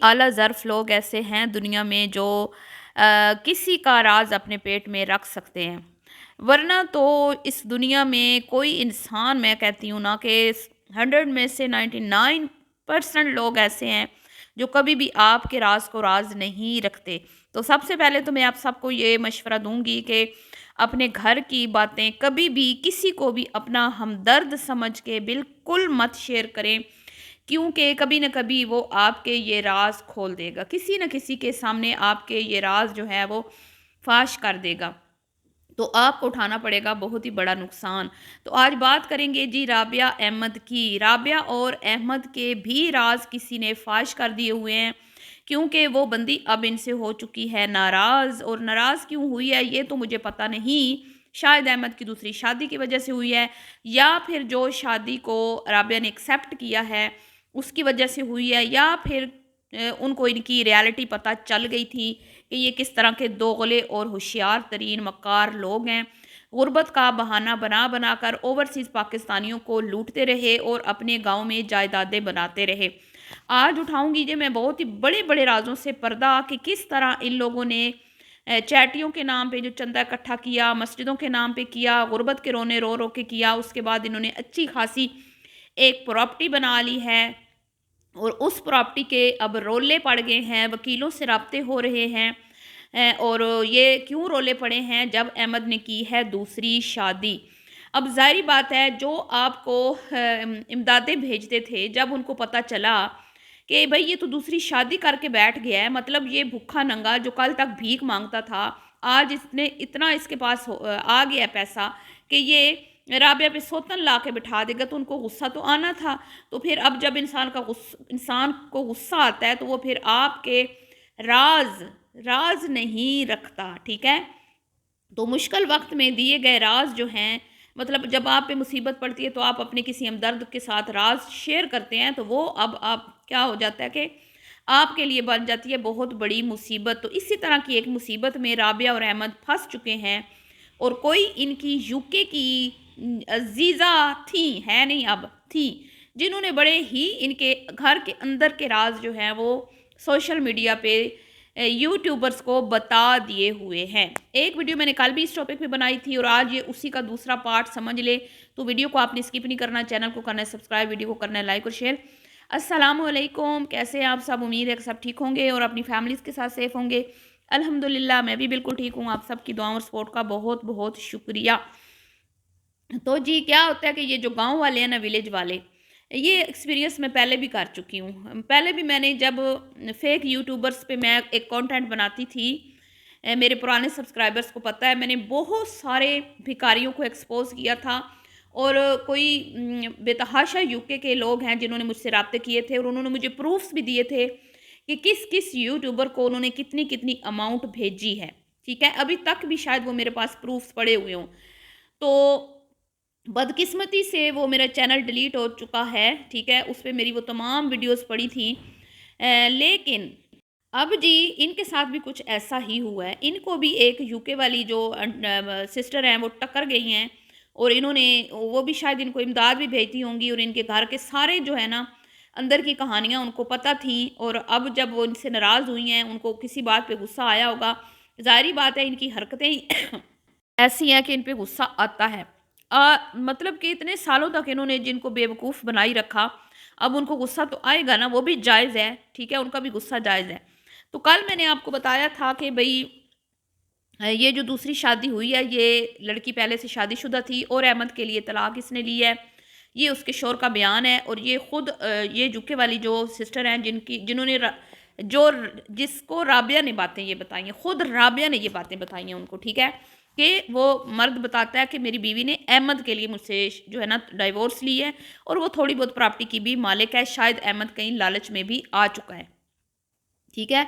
اعلیٰ ظرف لوگ ایسے ہیں دنیا میں جو کسی کا راز اپنے پیٹ میں رکھ سکتے ہیں، ورنہ تو اس دنیا میں کوئی انسان، میں کہتی ہوں نا کہ 100 میں سے 99% لوگ ایسے ہیں جو کبھی بھی آپ کے راز کو راز نہیں رکھتے۔ تو سب سے پہلے تو میں آپ سب کو یہ مشورہ دوں گی کہ اپنے گھر کی باتیں کبھی بھی کسی کو بھی اپنا ہمدرد سمجھ کے بالکل مت شیئر کریں، کیونکہ کبھی نہ کبھی وہ آپ کے یہ راز کھول دے گا، کسی نہ کسی کے سامنے آپ کے یہ راز جو ہے وہ فاش کر دے گا، تو آپ کو اٹھانا پڑے گا بہت ہی بڑا نقصان۔ تو آج بات کریں گے جی رابعہ احمد کی۔ رابعہ اور احمد کے بھی راز کسی نے فاش کر دیے ہوئے ہیں، کیونکہ وہ بندی اب ان سے ہو چکی ہے ناراض، اور ناراض کیوں ہوئی ہے یہ تو مجھے پتہ نہیں، شاید احمد کی دوسری شادی کی وجہ سے ہوئی ہے، یا پھر جو شادی کو رابعہ نے ایکسیپٹ کیا ہے اس کی وجہ سے ہوئی ہے، یا پھر ان کو ان کی ریالٹی پتہ چل گئی تھی کہ یہ کس طرح کے دوغلے اور ہوشیار ترین مکار لوگ ہیں۔ غربت کا بہانہ بنا بنا کر اوورسیز پاکستانیوں کو لوٹتے رہے اور اپنے گاؤں میں جائیدادیں بناتے رہے۔ آج اٹھاؤں گی میں بہت ہی بڑے بڑے رازوں سے پردہ کہ کس طرح ان لوگوں نے چیٹیوں کے نام پہ جو چندہ اکٹھا کیا، مسجدوں کے نام پہ کیا، غربت کے رونے رو رو کے کیا، اس کے بعد انہوں نے اچھی خاصی ایک پراپرٹی بنا لی ہے، اور اس پراپرٹی کے اب رولے پڑ گئے ہیں، وکیلوں سے رابطے ہو رہے ہیں، اور یہ کیوں رولے پڑے ہیں؟ جب احمد نے کی ہے دوسری شادی۔ اب ظاہری بات ہے جو آپ کو امدادیں بھیجتے تھے، جب ان کو پتہ چلا کہ بھئی یہ تو دوسری شادی کر کے بیٹھ گیا ہے، مطلب یہ بھوکا ننگا جو کل تک بھیک مانگتا تھا، آج اس نے اتنا اس کے پاس آ گیا پیسہ کہ یہ رابعہ پہ سوتن لا کے بٹھا دے گا، تو ان کو غصہ تو آنا تھا۔ تو پھر اب جب انسان کو غصہ آتا ہے تو وہ پھر آپ کے راز نہیں رکھتا، ٹھیک ہے؟ تو مشکل وقت میں دیے گئے راز جو ہیں، مطلب جب آپ پہ مصیبت پڑتی ہے تو آپ اپنے کسی ہمدرد کے ساتھ راز شیئر کرتے ہیں، تو وہ اب آپ کیا ہو جاتا ہے کہ آپ کے لیے بن جاتی ہے بہت بڑی مصیبت۔ تو اسی طرح کی ایک مصیبت میں رابعہ اور احمد پھنس چکے ہیں، اور کوئی ان کی یوکے کی عزیزہ تھیں، ہے نہیں اب تھیں، جنہوں نے بڑے ہی ان کے گھر کے اندر کے راز جو ہیں وہ سوشل میڈیا پہ یوٹیوبرز کو بتا دیے ہوئے ہیں۔ ایک ویڈیو میں نے کل بھی اس ٹاپک پہ بنائی تھی، اور آج یہ اسی کا دوسرا پارٹ سمجھ لے، تو ویڈیو کو آپ نے اسکپ نہیں کرنا، چینل کو کرنا ہے سبسکرائب، ویڈیو کو کرنا ہے لائک اور شیئر۔ السلام علیکم، کیسے ہیں آپ سب؟ امید ہے کہ سب ٹھیک ہوں گے اور اپنی فیملیز کے ساتھ سیف ہوں گے۔ الحمدللہ میں بھی بالکل ٹھیک ہوں، آپ سب کی دعاؤں اور سپورٹ کا بہت بہت شکریہ۔ تو جی کیا ہوتا ہے کہ یہ جو گاؤں والے ہیں نا، ولیج والے، یہ ایکسپیرینس میں پہلے بھی کر چکی ہوں۔ پہلے بھی میں نے جب فیک یوٹیوبرز پہ میں ایک کانٹینٹ بناتی تھی، میرے پرانے سبسکرائبرز کو پتہ ہے، میں نے بہت سارے بھکاریوں کو ایکسپوز کیا تھا، اور کوئی بے تحاشا یوکے کے لوگ ہیں جنہوں نے مجھ سے رابطے کیے تھے، اور انہوں نے مجھے پروفز بھی دیے تھے کہ کس کس یوٹیوبر کو انہوں نے کتنی اماؤنٹ بھیجی ہے، ٹھیک ہے؟ ابھی تک بھی شاید وہ میرے پاس پروفز پڑے ہوئے ہوں۔ تو بدقسمتی سے وہ میرا چینل ڈیلیٹ ہو چکا ہے، ٹھیک ہے؟ اس پہ میری وہ تمام ویڈیوز پڑی تھیں، لیکن اب جی ان کے ساتھ بھی کچھ ایسا ہی ہوا ہے۔ ان کو بھی ایک یوکے والی جو سسٹر ہیں وہ ٹکر گئی ہیں، اور انہوں نے وہ بھی شاید ان کو امداد بھی بھیجتی ہوں گی، اور ان کے گھر کے سارے جو ہے نا اندر کی کہانیاں ان کو پتہ تھیں، اور اب جب وہ ان سے ناراض ہوئی ہیں، ان کو کسی بات پہ غصہ آیا ہوگا، ظاہری بات ہے ان کی حرکتیں ایسی ہیں کہ ان پہ غصہ آتا ہے۔ مطلب کہ اتنے سالوں تک انہوں نے جن کو بیوقوف بنائی رکھا، اب ان کو غصہ تو آئے گا نا، وہ بھی جائز ہے، ٹھیک ہے؟ ان کا بھی غصہ جائز ہے۔ تو کل میں نے آپ کو بتایا تھا کہ بھئی یہ جو دوسری شادی ہوئی ہے، یہ لڑکی پہلے سے شادی شدہ تھی، اور احمد کے لیے طلاق اس نے لی ہے، یہ اس کے شوہر کا بیان ہے، اور یہ خود یہ جوکے والی جو سسٹر ہیں جنہوں نے جس کو رابعہ نے باتیں یہ بتائی ہیں، خود رابعہ نے یہ باتیں بتائی ہیں ان کو، ٹھیک ہے؟ کہ وہ مرد بتاتا ہے کہ میری بیوی نے احمد کے لیے مجھ سے جو ہے نا ڈائیورس لی ہے، اور وہ تھوڑی بہت پراپرٹی کی بھی مالک ہے، شاید احمد کہیں لالچ میں بھی آ چکا ہے، ٹھیک ہے؟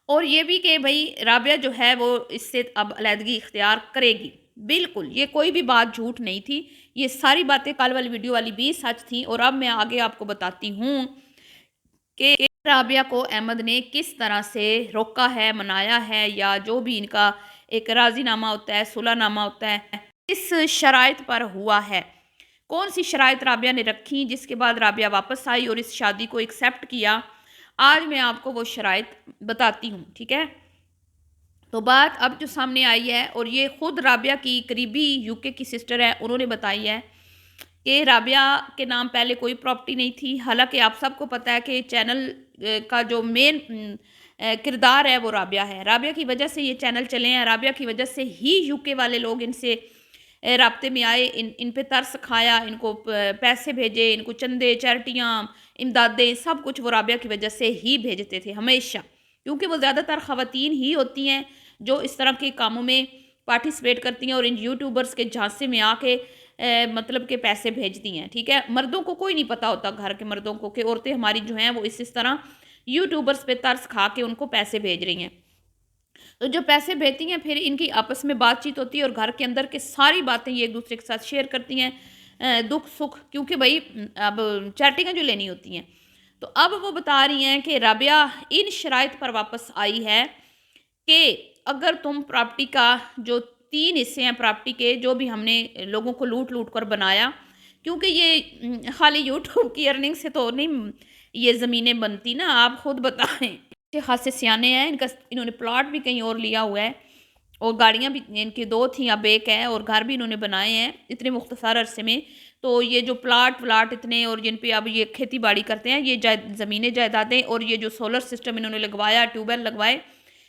اور یہ بھی کہ بھئی رابعہ جو ہے وہ اس سے اب علیحدگی اختیار کرے گی، بالکل یہ کوئی بھی بات جھوٹ نہیں تھی، یہ ساری باتیں کل والی ویڈیو والی بھی سچ تھیں، اور اب میں آگے آپ کو بتاتی ہوں کہ رابعہ کو احمد نے کس طرح سے روکا ہے، منایا ہے، یا جو بھی ان کا ایک راضی نامہ ہوتا ہے، صلح نامہ ہوتا ہے، اس شرائط پر ہوا ہے۔ کون سی شرائط رابعہ نے رکھی جس کے بعد رابعہ واپس آئی اور اس شادی کو ایکسیپٹ کیا؟ آج میں آپ کو وہ شرائط بتاتی ہوں، ٹھیک ہے؟ تو بات اب جو سامنے آئی ہے، اور یہ خود رابعہ کی قریبی یو کے کی سسٹر ہے، انہوں نے بتائی ہے کہ رابعہ کے نام پہلے کوئی پراپرٹی نہیں تھی، حالانکہ آپ سب کو پتہ ہے کہ چینل کا جو مین کردار ہے وہ رابعہ ہے، رابعہ کی وجہ سے یہ چینل چلے ہیں، رابعہ کی وجہ سے ہی یو کے والے لوگ ان سے رابطے میں آئے، ان پہ ترس کھایا، ان کو پیسے بھیجے، ان کو چندے، چیریٹیاں، امدادیں، سب کچھ وہ رابعہ کی وجہ سے ہی بھیجتے تھے ہمیشہ، کیونکہ وہ زیادہ تر خواتین ہی ہوتی ہیں جو اس طرح کے کاموں میں پارٹیسپیٹ کرتی ہیں اور ان یوٹیوبرز کے جھانسے میں آ کے مطلب کہ پیسے بھیجتی ہیں، ٹھیک ہے؟ مردوں کو کوئی نہیں پتہ ہوتا، گھر کے مردوں کو، کہ عورتیں ہماری جو ہیں وہ اس طرح یوٹیوبرز پہ ترس کھا کے ان کو پیسے بھیج رہی ہیں۔ تو جو پیسے بھیجتی ہیں پھر ان کی آپس میں بات چیت ہوتی ہے، اور گھر کے اندر کے ساری باتیں یہ ایک دوسرے کے ساتھ شیئر کرتی ہیں، دکھ سکھ، کیونکہ بھائی اب چیٹنگیں جو لینی ہوتی ہیں۔ تو اب وہ بتا رہی ہیں کہ رابعہ ان شرائط پر واپس آئی ہے کہ اگر تم پراپرٹی کا جو 3 حصے ہیں پراپرٹی کے، جو بھی ہم نے لوگوں کو لوٹ لوٹ کر بنایا، کیونکہ یہ خالی یوٹیوب کی ارننگ سے تو نہیں یہ زمینیں بنتی نا، آپ خود بتائیں، اچھے خاصے سیانے ہیں، انہوں نے پلاٹ بھی کہیں اور لیا ہوا ہے، اور گاڑیاں بھی ان کی 2 تھیں، اب 1 ہے، اور گھر بھی انہوں نے بنائے ہیں اتنے مختصر عرصے میں۔ تو یہ جو پلاٹ ولاٹ اتنے، اور جن پہ اب یہ کھیتی باڑی کرتے ہیں، یہ زمینیں جائیدادیں، اور یہ جو سولر سسٹم انہوں نے لگوایا، ٹیوب ویل لگوائے،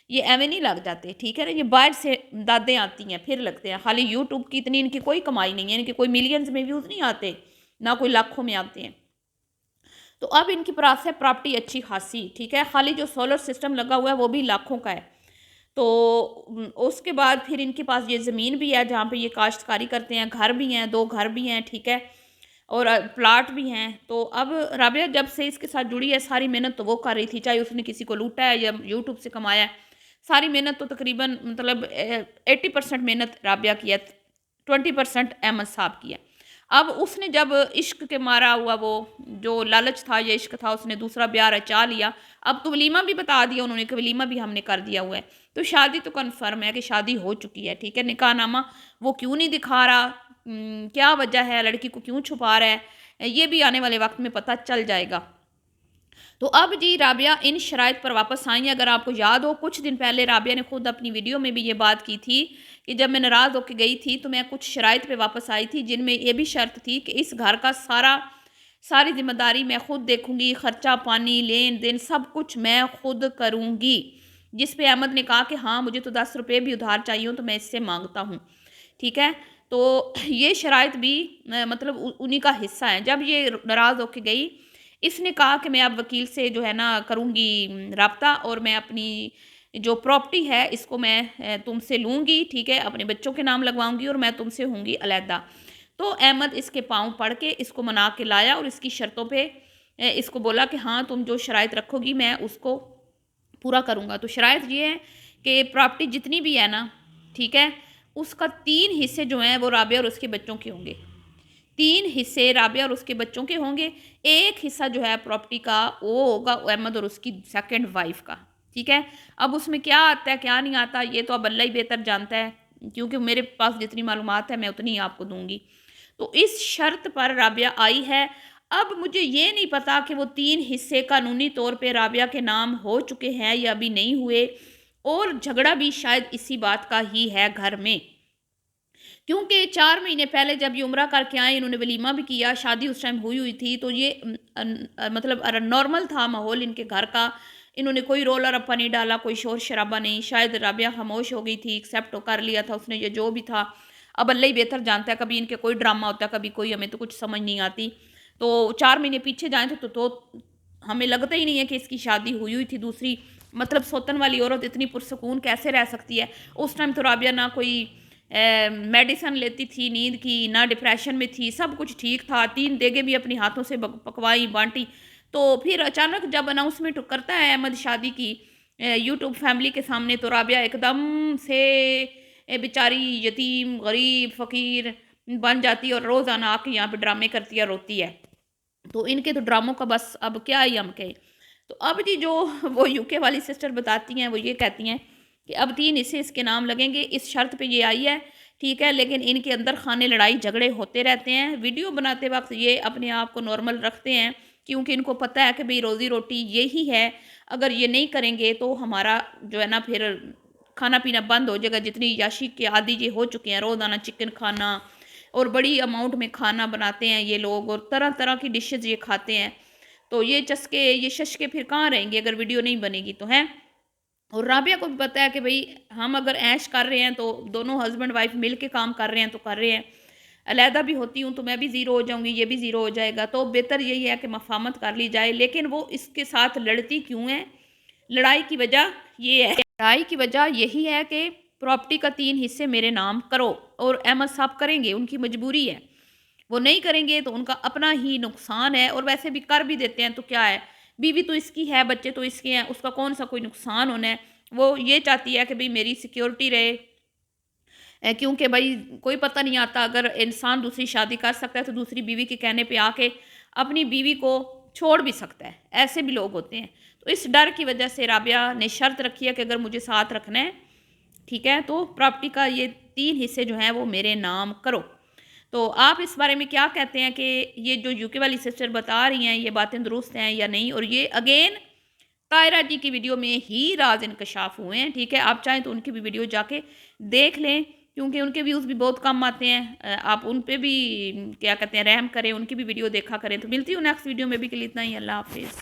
یہ ایویں نہیں لگ جاتے، ٹھیک ہے نا؟ یہ باہر سے دادیں آتی ہیں پھر لگتے ہیں، خالی یوٹیوب کی اتنی ان کی کوئی کمائی نہیں ہے، ان کے کوئی ملینز میں ویوز نہیں آتے، نہ کوئی لاکھوں میں آتے ہیں۔ تو اب ان کی پاس ہے پراپرٹی اچھی خاصی، ٹھیک ہے؟ خالی جو سولر سسٹم لگا ہوا ہے وہ بھی لاکھوں کا ہے۔ تو اس کے بعد پھر ان کے پاس یہ زمین بھی ہے جہاں پہ یہ کاشتکاری کرتے ہیں، گھر بھی ہیں، 2 گھر بھی ہیں، ٹھیک ہے؟ اور پلاٹ بھی ہیں۔ تو اب رابعہ جب سے اس کے ساتھ جڑی ہے، ساری محنت تو وہ کر رہی تھی، چاہے اس نے کسی کو لوٹا ہے یا یوٹیوب سے کمایا ہے، ساری محنت تو تقریباً مطلب 80% محنت رابعہ کی ہے، 20% احمد صاحب کی ہے۔ اب اس نے جب عشق کے مارا ہوا، وہ جو لالچ تھا یا عشق تھا، اس نے دوسرا بیاہ رچا لیا، اب تو ولیمہ بھی بتا دیا انہوں نے کہ ولیمہ بھی ہم نے کر دیا ہوا ہے، تو شادی تو کنفرم ہے کہ شادی ہو چکی ہے، ٹھیک ہے؟ نکاح نامہ وہ کیوں نہیں دکھا رہا، کیا وجہ ہے، لڑکی کو کیوں چھپا رہا ہے، یہ بھی آنے والے وقت میں پتہ چل جائے گا۔ تو اب جی رابعہ ان شرائط پر واپس آئیں۔ اگر آپ کو یاد ہو، کچھ دن پہلے رابعہ نے خود اپنی ویڈیو میں بھی یہ بات کی تھی کہ جب میں ناراض ہو کے گئی تھی تو میں کچھ شرائط پہ واپس آئی تھی، جن میں یہ بھی شرط تھی کہ اس گھر کا ساری ذمہ داری میں خود دیکھوں گی، خرچہ پانی لین دین سب کچھ میں خود کروں گی، جس پہ احمد نے کہا کہ ہاں مجھے تو 10 روپے بھی ادھار چاہیے ہوں تو میں اس سے مانگتا ہوں، ٹھیک ہے؟ تو یہ شرائط بھی مطلب انہی کا حصہ ہیں۔ جب یہ ناراض ہو کے گئی، اس نے کہا کہ میں اب وکیل سے جو ہے نا کروں گی رابطہ، اور میں اپنی جو پراپرٹی ہے اس کو میں تم سے لوں گی، ٹھیک ہے؟ اپنے بچوں کے نام لگواؤں گی، اور میں تم سے ہوں گی علیحدہ۔ تو احمد اس کے پاؤں پڑھ کے اس کو منا کے لایا، اور اس کی شرطوں پہ اس کو بولا کہ ہاں تم جو شرائط رکھو گی میں اس کو پورا کروں گا۔ تو شرائط یہ ہے کہ پراپرٹی جتنی بھی ہے نا، ٹھیک ہے، اس کا 3 حصے جو ہیں وہ رابعہ اور اس کے بچوں کے ہوں گے، 3 حصے رابعہ اور اس کے بچوں کے ہوں گے، 1 حصہ جو ہے پراپرٹی کا وہ ہوگا احمد اور اس کی 2nd وائف کا، ٹھیک ہے؟ اب اس میں کیا آتا ہے کیا نہیں آتا یہ تو اب اللہ ہی بہتر جانتا ہے، کیونکہ میرے پاس جتنی معلومات ہے میں اتنی آپ کو دوں گی۔ تو اس شرط پر رابعہ آئی ہے۔ اب مجھے یہ نہیں پتا کہ وہ 3 حصے قانونی طور پہ رابعہ کے نام ہو چکے ہیں یا ابھی نہیں ہوئے، اور جھگڑا بھی شاید اسی بات کا ہی ہے گھر میں، کیونکہ 4 مہینے پہلے جب یہ عمرہ کر کے آئے، انہوں نے ولیمہ بھی کیا، شادی اس ٹائم ہوئی تھی، تو یہ مطلب نارمل تھا ماحول ان کے گھر کا، انہوں نے کوئی رولا رپا نہیں ڈالا، کوئی شور شرابہ نہیں، شاید رابعہ خاموش ہو گئی تھی، ایکسیپٹ کر لیا تھا اس نے، یہ جو بھی تھا اب اللہ ہی بہتر جانتا ہے، کبھی ان کے کوئی ڈرامہ ہوتا ہے، کبھی کوئی، ہمیں تو کچھ سمجھ نہیں آتی۔ تو 4 مہینے پیچھے جائیں تو ہمیں لگتا ہی نہیں ہے کہ اس کی شادی ہوئی تھی دوسری، مطلب سوتن والی عورت اتنی پرسکون کیسے رہ سکتی ہے؟ اس ٹائم تو رابعہ نہ کوئی میڈیسن لیتی تھی نیند کی، نہ ڈپریشن میں تھی، سب کچھ ٹھیک تھا، 3 دیگیں بھی اپنی ہاتھوں سے پکوائی بانٹی۔ تو پھر اچانک جب اناؤنسمنٹ کرتا ہے احمد شادی کی یوٹیوب فیملی کے سامنے، تو رابعہ ایک دم سے بیچاری یتیم غریب فقیر بن جاتی ہے، اور روزانہ آ کے یہاں پہ ڈرامے کرتی ہے، روتی ہے۔ تو ان کے تو ڈراموں کا بس اب کیا ہی ہم کہیں۔ تو اب جی جو وہ یو کے والی سسٹر بتاتی ہیں وہ یہ کہتی ہیں کہ اب 3 حصے اس کے نام لگیں گے، اس شرط پہ یہ آئی ہے، ٹھیک ہے؟ لیکن ان کے اندر خانے لڑائی جھگڑے ہوتے رہتے ہیں، ویڈیو بناتے وقت یہ اپنے آپ کو نارمل رکھتے ہیں، کیونکہ ان کو پتہ ہے کہ بھئی روزی روٹی یہی ہے، اگر یہ نہیں کریں گے تو ہمارا جو ہے نا پھر کھانا پینا بند ہو جائے گا۔ جتنی عیاشی کے عادی یہ ہو چکے ہیں، روزانہ چکن کھانا اور بڑی اماؤنٹ میں کھانا بناتے ہیں یہ لوگ، اور طرح طرح کی ڈشز یہ کھاتے ہیں، تو یہ چسکے یہ ششکے پھر کہاں رہیں گے اگر ویڈیو نہیں بنے گی تو ہیں۔ اور رابعہ کو بھی پتہ ہے کہ بھئی ہم اگر عیش کر رہے ہیں تو دونوں ہسبینڈ وائف مل کے کام کر رہے ہیں تو کر رہے ہیں، علیحدہ بھی ہوتی ہوں تو میں بھی زیرو ہو جاؤں گی، یہ بھی زیرو ہو جائے گا، تو بہتر یہی ہے کہ مفاہمت کر لی جائے۔ لیکن وہ اس کے ساتھ لڑتی کیوں ہے؟ لڑائی کی وجہ یہ ہے، لڑائی کی وجہ یہی ہے کہ پراپرٹی کا 3 حصے میرے نام کرو، اور احمد صاحب کریں گے، ان کی مجبوری ہے، وہ نہیں کریں گے تو ان کا اپنا ہی نقصان ہے، اور ویسے بھی کر بھی دیتے ہیں تو کیا ہے، بیوی تو اس کی ہے، بچے تو اس کے ہیں، اس کا کون سا کوئی نقصان ہونا ہے۔ وہ یہ چاہتی ہے کہ بھئی میری سیکیورٹی رہے، کیونکہ بھئی کوئی پتہ نہیں آتا، اگر انسان دوسری شادی کر سکتا ہے تو دوسری بیوی کے کہنے پہ آ کے اپنی بیوی کو چھوڑ بھی سکتا ہے، ایسے بھی لوگ ہوتے ہیں۔ تو اس ڈر کی وجہ سے رابعہ نے شرط رکھی ہے کہ اگر مجھے ساتھ رکھنا ہے، ٹھیک ہے، تو پراپرٹی کا یہ 3 حصے جو ہیں وہ میرے نام کرو۔ تو آپ اس بارے میں کیا کہتے ہیں کہ یہ جو یو کے والی سسٹر بتا رہی ہیں یہ باتیں درست ہیں یا نہیں؟ اور یہ اگین طاہرہ جی کی ویڈیو میں ہی راز انکشاف ہوئے ہیں، ٹھیک ہے، آپ چاہیں تو ان کی بھی ویڈیو جا کے دیکھ لیں، کیونکہ ان کے ویوز بھی بہت کم آتے ہیں، آپ ان پہ بھی کیا کہتے ہیں رحم کریں، ان کی بھی ویڈیو دیکھا کریں۔ تو ملتی ہوں نیکسٹ ویڈیو میں، بھی کے لیے اتنا ہی، اللہ حافظ۔